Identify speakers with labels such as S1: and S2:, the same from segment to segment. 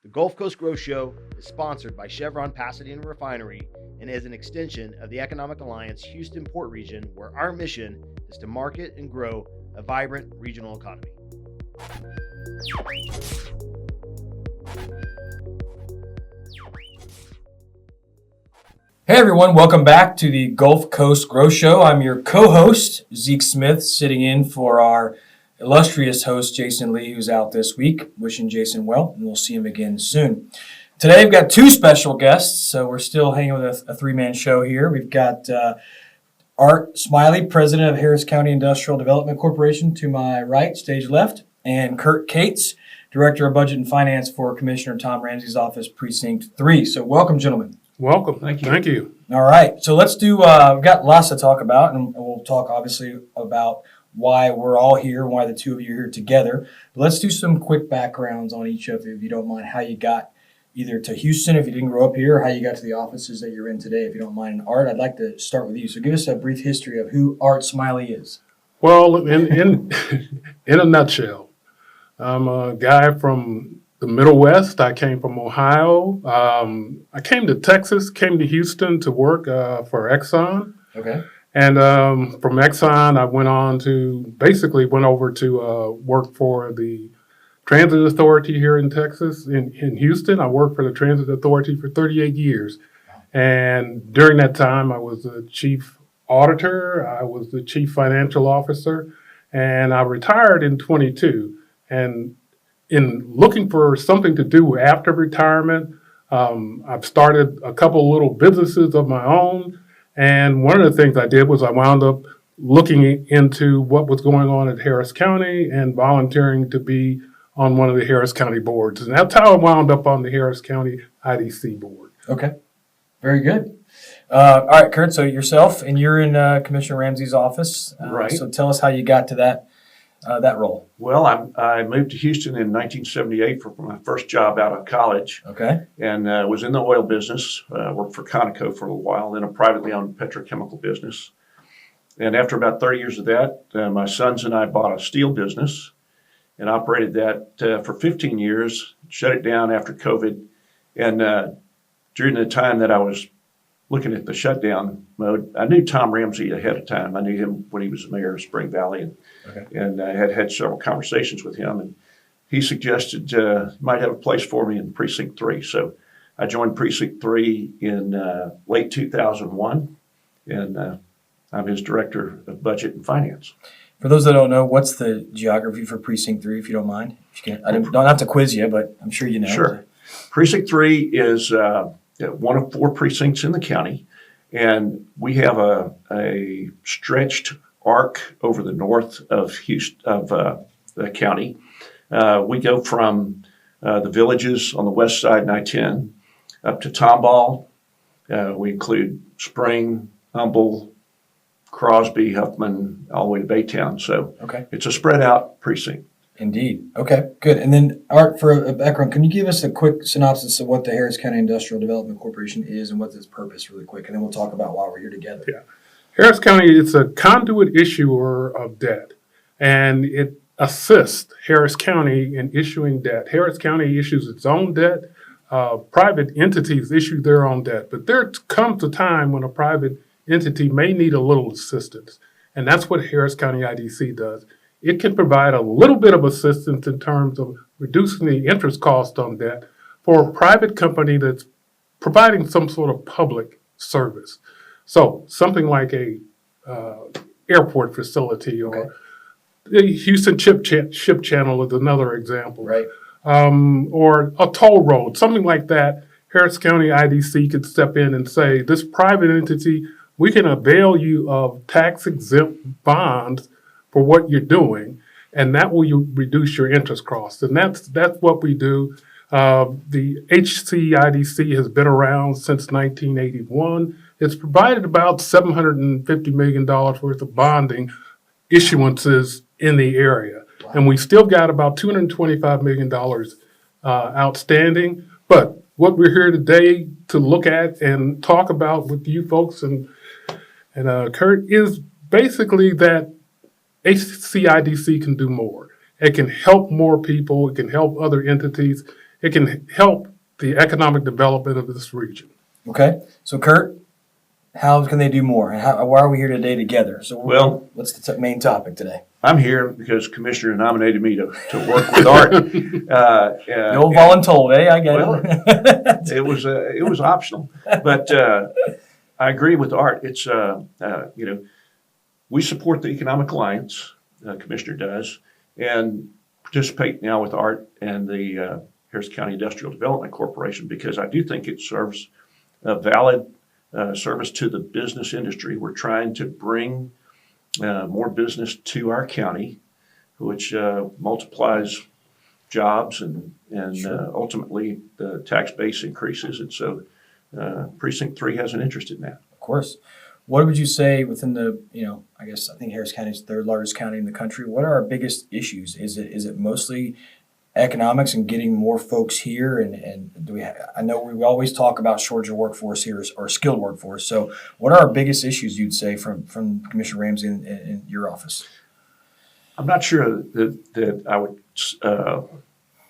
S1: The Gulf Coast Growth Show is sponsored by Chevron Pasadena Refinery and is an extension of the Economic Alliance Houston Port Region, where our mission is to market and grow a vibrant regional economy.
S2: Hey everyone, welcome back to the Gulf Coast Growth Show. I'm your co-host, Zeke Smith, sitting in for our illustrious host, Jason Lee, who's out this week. Wishing Jason well, and we'll see him again soon. Today we've got two special guests, so we're still hanging with a three-man show here. We've got Art Smiley, President of Harris County Industrial Development Corporation, to my right, stage left, and Curt Cates, Director of Budget and Finance for Commissioner Tom Ramsey's office, Precinct 3. So welcome, gentlemen.
S3: Welcome. Thank you.
S2: All right. So let's do, we've got lots to talk about, and we'll talk obviously about why we're all here, why the two of you are here together. But let's do some quick backgrounds on each of you, if you don't mind, how you got either to Houston, if you didn't grow up here, or how you got to the offices that you're in today, if you don't mind. And Art, I'd like to start with you. So give us a brief history of who Art Smiley is.
S3: Well, in a nutshell, I'm a guy from the Middle West. I came from Ohio. I came to Texas, came to Houston to work for Exxon.
S2: Okay.
S3: And from Exxon, I went over to work for the Transit Authority here in Texas, in Houston. I worked for the Transit Authority for 38 years. And during that time, I was the chief auditor, I was the chief financial officer, and I retired in 22. And in looking for something to do after retirement, I've started a couple little businesses of my own. And one of the things I did was I wound up looking into what was going on at Harris County and volunteering to be on one of the Harris County boards. And that's how I wound up on the Harris County IDC board.
S2: Okay. Very good. All right, Curt, so yourself, and you're in Commissioner Ramsey's office.
S4: Right.
S2: So tell us how you got to that role.
S4: Well, I moved to Houston in 1978 for my first job out of college.
S2: Okay.
S4: And was in the oil business. Worked for Conoco for a little while, then a privately owned petrochemical business. And after about 30 years of that, my sons and I bought a steel business and operated that for 15 years, shut it down after COVID. And during the time that I was looking at the shutdown mode, I knew Tom Ramsey ahead of time. I knew him when he was the mayor of Spring Valley, and I had several conversations with him. And he suggested might have a place for me in Precinct 3. So I joined Precinct 3 in late 2001, and I'm his Director of Budget and Finance.
S2: For those that don't know, what's the geography for Precinct 3, if you don't mind? If you can, I don't have to quiz you, but I'm sure you know.
S4: Sure. Precinct 3 is one of 4 precincts in the county, and we have a stretched arc over the north of Houston, of the county. We go from the villages on the west side, I-10, up to Tomball. We include Spring, Humble, Crosby, Huffman, all the way to Baytown. So It's a spread out precinct.
S2: Indeed. Okay, good. And then, Art, for a background, can you give us a quick synopsis of what the Harris County Industrial Development Corporation is and what's its purpose really quick, and then we'll talk about why we're here together.
S3: Yeah. Harris County is a conduit issuer of debt, and it assists Harris County in issuing debt. Harris County issues its own debt. Private entities issue their own debt, but there comes a time when a private entity may need a little assistance, and that's what Harris County IDC does. It can provide a little bit of assistance in terms of reducing the interest cost on debt for a private company that's providing some sort of public service. So something like a airport facility or the Houston Ship Channel is another example.
S2: Right.
S3: Or a toll road, something like that. Harris County IDC could step in and say, this private entity, we can avail you of tax-exempt bonds for what you're doing, and that will reduce your interest costs. And that's what we do. The HCIDC has been around since 1981. It's provided about $750 million worth of bonding issuances in the area. Wow. And we still got about $225 million outstanding. But what we're here today to look at and talk about with you folks and Curt is basically that HCIDC can do more. It can help more people. It can help other entities. it can help the economic development of this region.
S2: Okay. So, Curt, how can they do more? Why are we here today together? So,
S4: Well,
S2: what's the main topic today?
S4: I'm here because Commissioner nominated me to work with Art.
S2: No voluntold, eh? I get
S4: Well,
S2: it.
S4: it was optional, but I agree with Art. It's we support the Economic Alliance, Commissioner does, and participate now with Art and the Harris County Industrial Development Corporation, because I do think it serves a valid service to the business industry. We're trying to bring more business to our county, which multiplies jobs and
S2: Sure.
S4: ultimately the tax base increases. And so Precinct 3 has an interest in that.
S2: Of course. What would you say within the, I think Harris County is the third largest county in the country. What are our biggest issues? Is it mostly economics and getting more folks here? And I know we always talk about shortage of workforce here or skilled workforce. So what are our biggest issues, you'd say, from Commissioner Ramsey in your office?
S4: I'm not sure that I would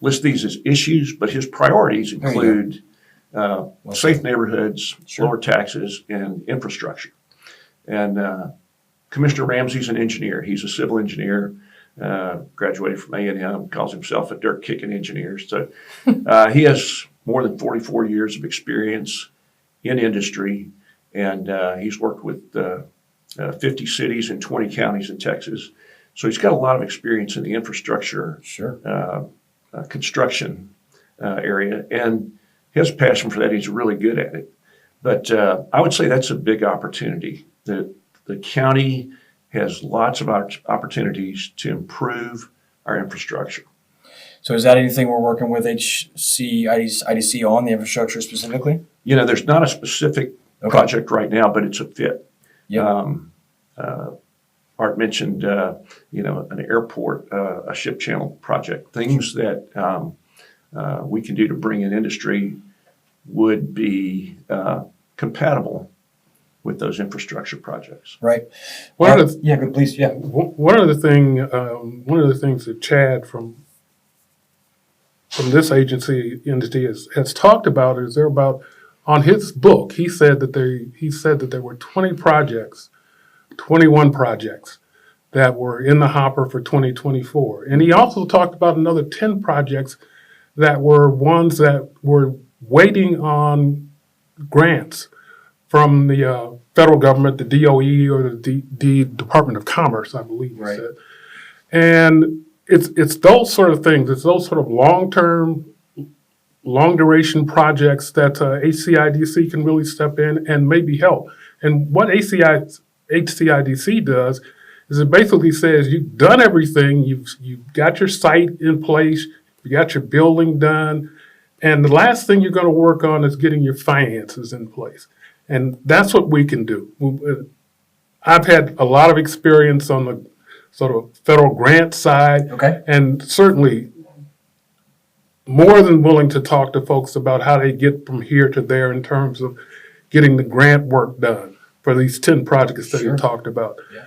S4: list these as issues, but his priorities include safe neighborhoods,
S2: Sure.
S4: lower taxes, and infrastructure. And Commissioner Ramsey's an engineer. He's a civil engineer, graduated from A&M, calls himself a dirt-kicking engineer. So he has more than 44 years of experience in industry, and he's worked with 50 cities and 20 counties in Texas. So he's got a lot of experience in the infrastructure
S2: Sure.
S4: construction area, and he has a passion for that. He's really good at it. But I would say that's a big opportunity. The county has lots of opportunities to improve our infrastructure.
S2: So is that anything we're working with HCIDC on, the infrastructure specifically?
S4: There's not a specific project right now, but it's a fit.
S2: Yeah.
S4: Art mentioned, an airport, a ship channel project, things that we can do to bring in industry would be compatible with those infrastructure projects.
S2: Right. Good, please. Yeah.
S3: One of the things that Chad from this entity has talked about is on his book. He said that there were 21 projects that were in the hopper for 2024, and he also talked about another 10 projects that were ones that were waiting on grants from the federal government, the DOE or the Department of Commerce, I believe he said. And it's those sort of things. It's those sort of long-term, long-duration projects that HCIDC can really step in and maybe help. And what HCIDC does is it basically says you've done everything. You've got your site in place. You got your building done. And the last thing you're going to work on is getting your finances in place. And that's what we can do. I've had a lot of experience on the sort of federal grant side.
S2: Okay.
S3: And certainly more than willing to talk to folks about how they get from here to there in terms of getting the grant work done for these 10 projects that you talked about.
S2: Yeah.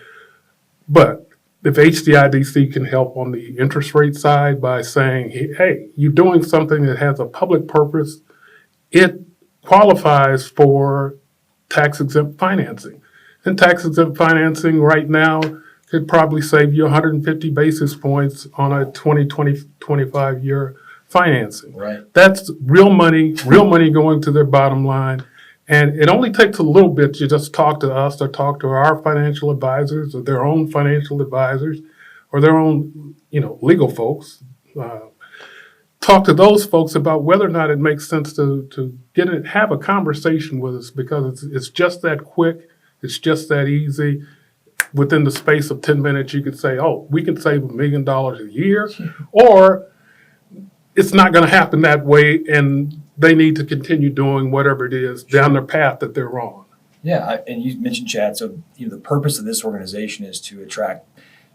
S3: But if HCIDC can help on the interest rate side by saying, hey, you're doing something that has a public purpose, it qualifies for tax-exempt financing. And tax-exempt financing right now could probably save you 150 basis points on a 25-year financing.
S2: Right.
S3: That's real money going to their bottom line. And it only takes a little bit to just talk to us or talk to our financial advisors or their own financial advisors or their own, legal folks. Talk to those folks about whether or not it makes sense to have a conversation with us, because it's just that quick. It's just that easy. Within the space of 10 minutes, you could say, oh, we can save $1 million a year, or it's not going to happen that way, and they need to continue doing whatever it is down their path that they're on.
S2: Yeah, and you mentioned, Chad, so the purpose of this organization is to attract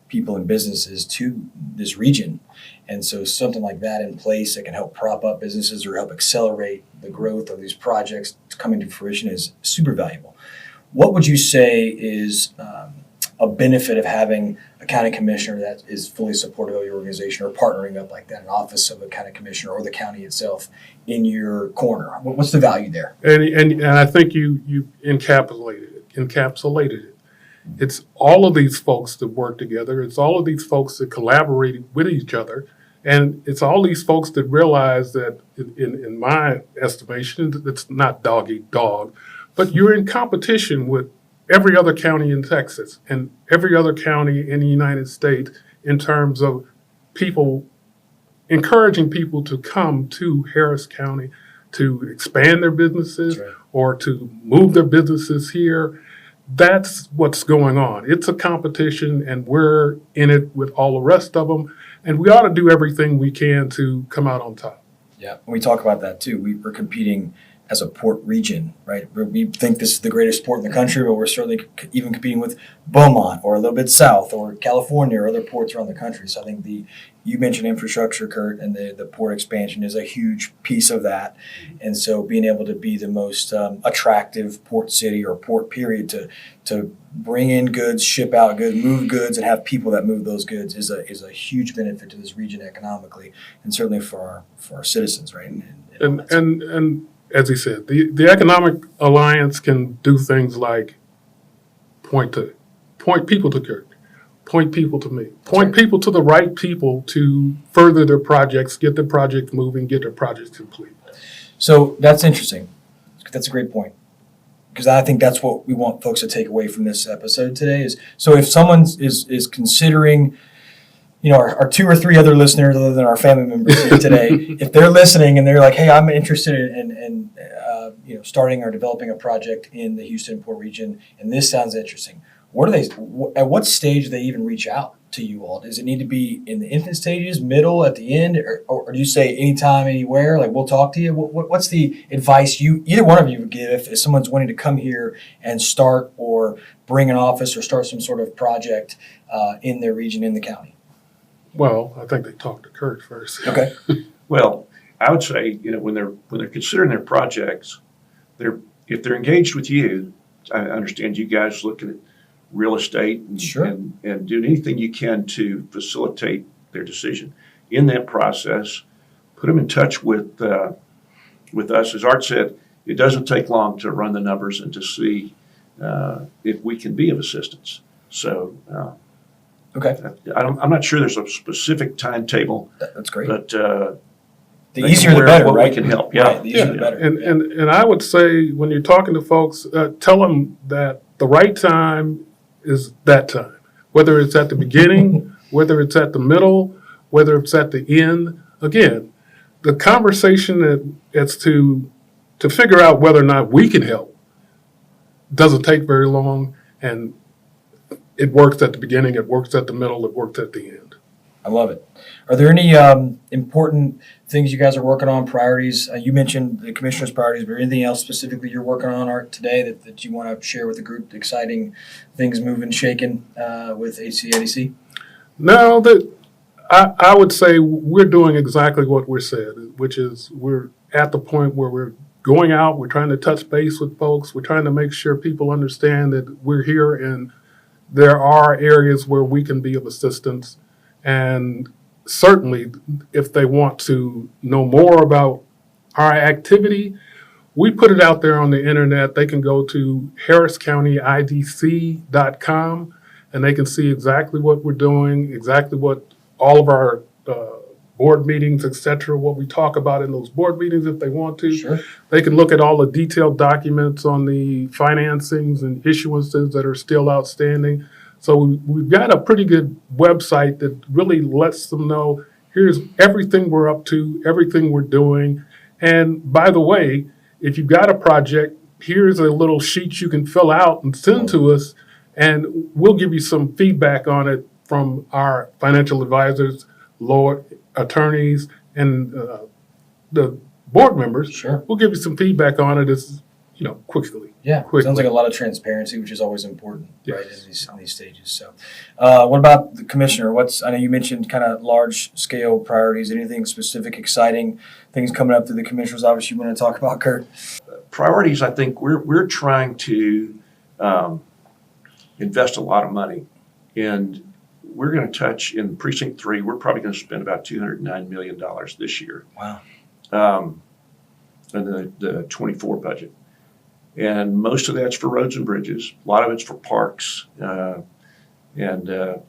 S2: people and businesses to this region. And so something like that in place that can help prop up businesses or help accelerate the growth of these projects coming to fruition is super valuable. What would you say is a benefit of having a county commissioner that is fully supportive of your organization or partnering up like that, an office of a county commissioner or the county itself in your corner? What's the value there?
S3: And I think you encapsulated it. It's all of these folks that work together. It's all of these folks that collaborate with each other. And it's all these folks that realize that, in my estimation, it's not dog eat dog, but you're in competition with every other county in Texas and every other county in the United States in terms of people, encouraging people to come to Harris County to expand their businesses or to move their businesses here. That's what's going on. It's a competition, and we're in it with all the rest of them. And we ought to do everything we can to come out on top.
S2: Yeah, and we talk about that too. We're competing as a port region, right? We think this is the greatest port in the country, but we're certainly even competing with Beaumont or a little bit south or California or other ports around the country. So I think you mentioned infrastructure, Curt, and the port expansion is a huge piece of that. And so being able to be the most attractive port city or port period to bring in goods, ship out goods, move goods, and have people that move those goods is a huge benefit to this region economically, and certainly for our citizens, right?
S3: And as he said, the Economic Alliance can do things like point people to Curt, point people to me, point people to the right people to further their projects, get their projects moving, get their projects complete.
S2: So that's interesting. That's a great point, because I think that's what we want folks to take away from this episode today is, so if someone is considering, our 2 or 3 other listeners other than our family members here today, if they're listening and they're like, hey, I'm interested in starting or developing a project in the Houston Port region, and this sounds interesting, at what stage do they even reach out to you all? Does it need to be in the infant stages, middle, at the end, or do you say anytime, anywhere, like we'll talk to you? What's the advice either one of you would give if someone's wanting to come here and start or bring an office or start some sort of project in their region, in the county?
S3: Well, I think they talk to Curt first.
S2: Okay.
S4: Well, I would say, when they're considering their projects, if they're engaged with you, I understand you guys looking at real estate and doing anything you can to facilitate their decision. In that process, put them in touch with us. As Art said, it doesn't take long to run the numbers and to see if we can be of assistance. So.
S2: Okay.
S4: I'm not sure there's a specific timetable.
S2: That's great.
S4: But
S2: the easier the better, right?
S4: We can help. Yeah.
S2: Right, the easier the better.
S3: And I would say when you're talking to folks, tell them that the right time is that time. Whether it's at the beginning, whether it's at the middle, whether it's at the end. Again, the conversation that's to figure out whether or not we can help doesn't take very long, and it works at the beginning, it works at the middle, it works at the end.
S2: I love it. Are there any important things you guys are working on, priorities? You mentioned the commissioner's priorities, but anything else specifically you're working on, Art, today that you want to share with the group, exciting things moving, shaking with HCIDC?
S3: No, I would say we're doing exactly what we said, which is we're at the point where we're going out, we're trying to touch base with folks, we're trying to make sure people understand that we're here and there are areas where we can be of assistance. And certainly, if they want to know more about our activity, we put it out there on the internet. They can go to HCIDC.com and they can see exactly what we're doing, exactly what all of our board meetings, et cetera, what we talk about in those board meetings if they want to.
S2: Sure.
S3: They can look at all the detailed documents on the financings and issuances that are still outstanding. So we've got a pretty good website that really lets them know, here's everything we're up to, everything we're doing. And by the way, if you've got a project, here's a little sheet you can fill out and send to us, and we'll give you some feedback on it from our financial advisors, law attorneys, and the board members.
S2: Sure.
S3: We'll give you some feedback on it quickly.
S2: Yeah,
S3: quickly.
S2: Sounds like a lot of transparency, which is always important,
S3: Yes.
S2: right, in these stages. So, what about the commissioner? I know you mentioned kind of large scale priorities. Anything specific, exciting things coming up through the commissioner's office you want to talk about, Curt?
S4: Priorities, I think we're trying to invest a lot of money, and we're going to touch in Precinct 3, we're probably going to spend about $209 million this year.
S2: Wow.
S4: In the 24 budget. And most of that's for roads and bridges. A lot of it's for parks. And the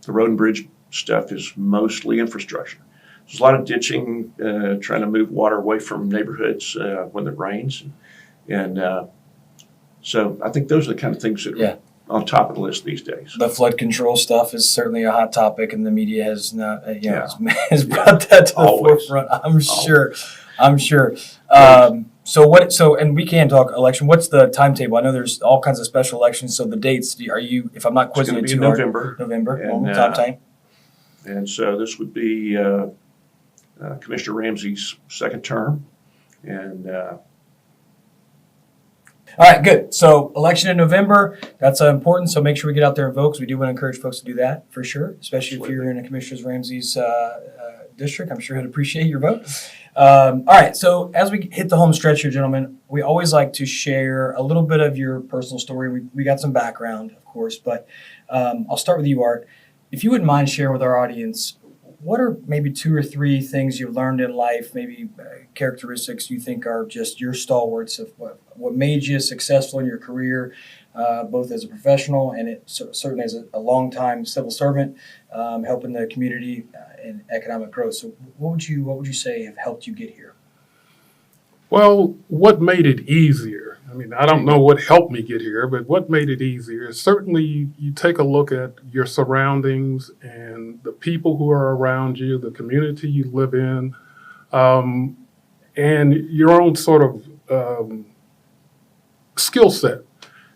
S4: road and bridge stuff is mostly infrastructure. There's a lot of ditching, trying to move water away from neighborhoods when it rains. And so I think those are the kind of things that are on top of the list these days.
S2: The flood control stuff is certainly a hot topic, and the media has not, has brought that to the forefront. I'm sure. So, and we can talk election. What's the timetable? I know there's all kinds of special elections. So the dates, are you, if I'm not quizzing it too hard? November, and, time.
S4: And so this would be Commissioner Ramseys' second term. And
S2: all right, good. So election in November, that's important. So make sure we get out there and vote, because we do want to encourage folks to do that for sure, especially if you're in a Commissioner Ramseys district. I'm sure he'd appreciate your vote. All right, so as we hit the home stretch here, gentlemen, we always like to share a little bit of your personal story. We got some background, of course, but I'll start with you, Art. If you wouldn't mind sharing with our audience, what are maybe 2 or 3 things you've learned in life, maybe characteristics you think are just your stalwarts of what made you successful in your career, both as a professional and certainly as a longtime civil servant, helping the community in economic growth. So what would you say have helped you get here?
S3: Well, what made it easier? I mean, I don't know what helped me get here, but what made it easier is certainly you take a look at your surroundings and the people who are around you, the community you live in, and your own sort of skill set.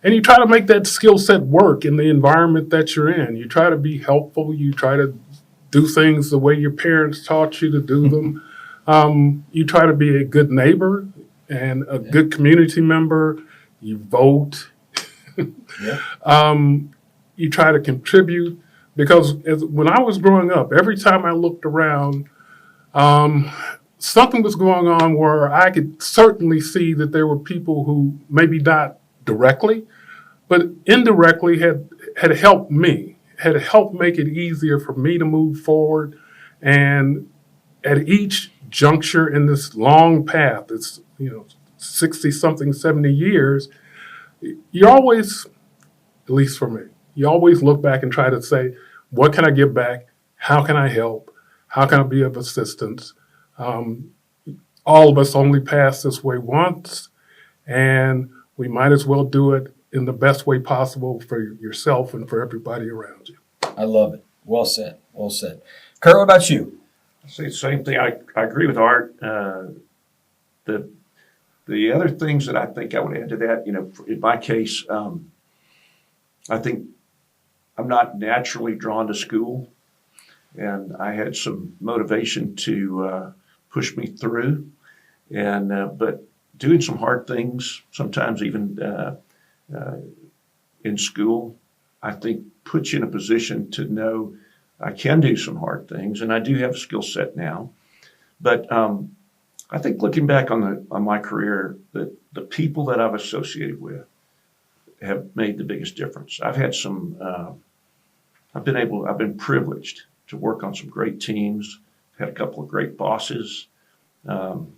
S3: And you try to make that skill set work in the environment that you're in. You try to be helpful. You try to do things the way your parents taught you to do them. You try to be a good neighbor and a good community member. You vote. You try to contribute, because when I was growing up, every time I looked around, something was going on where I could certainly see that there were people who maybe not directly, but indirectly had helped me, had helped make it easier for me to move forward. And at each juncture in this long path, it's 60 something, 70 years, you always, at least for me, you always look back and try to say, what can I give back? How can I help? How can I be of assistance? All of us only pass this way once, and we might as well do it in the best way possible for yourself and for everybody around you.
S2: I love it. Well said. Well said. Curt, what about you?
S4: I say the same thing. I agree with Art. The other things that I think I would add to that, in my case, I think I'm not naturally drawn to school, and I had some motivation to push me through, and but doing some hard things, sometimes even in school, I think puts you in a position to know I can do some hard things, and I do have a skill set now. But I think looking back on my career, that the people that I've associated with have made the biggest difference. I've had some. I've been privileged to work on some great teams. Had a couple of great bosses, and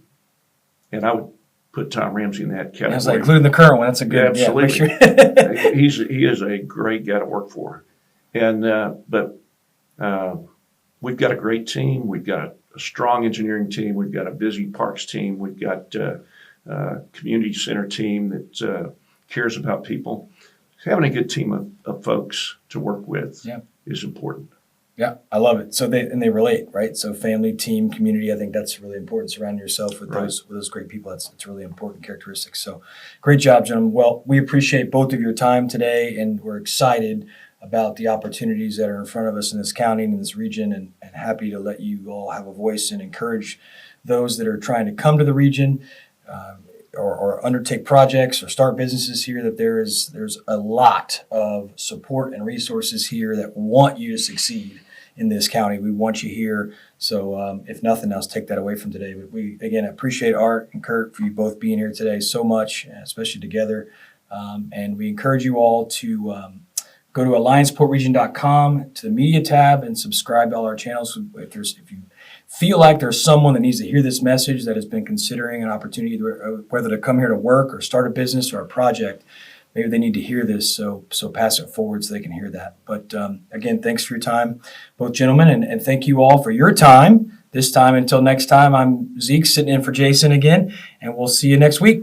S4: I would put Tom Ramsey in that category.
S2: I was like, including the current one. That's a good.
S4: Yeah, absolutely.
S2: Yeah,
S4: he is a great guy to work for, and but we've got a great team. We've got a strong engineering team. We've got a busy parks team. We've got a community center team that cares about people. Having a good team of folks to work with is important.
S2: Yeah, I love it. So they relate, right? So family, team, community. I think that's really important. Surrounding yourself with those great people. That's really important characteristics. So great job, gentlemen. Well, we appreciate both of your time today, and we're excited about the opportunities that are in front of us in this county and in this region, and happy to let you all have a voice and encourage those that are trying to come to the region or undertake projects or start businesses here, that there's a lot of support and resources here that want you to succeed in this county. We want you here. So if nothing else, take that away from today. But we, again, appreciate Art and Curt for you both being here today so much, especially together. And we encourage you all to Go to allianceportregion.com to the media tab and subscribe to all our channels. If you feel like there's someone that needs to hear this message that has been considering an opportunity, whether to come here to work or start a business or a project, maybe they need to hear this. So pass it forward so they can hear that. But again, thanks for your time, both gentlemen, and thank you all for your time. This time, until next time, I'm Zeke sitting in for Jason again, and we'll see you next week.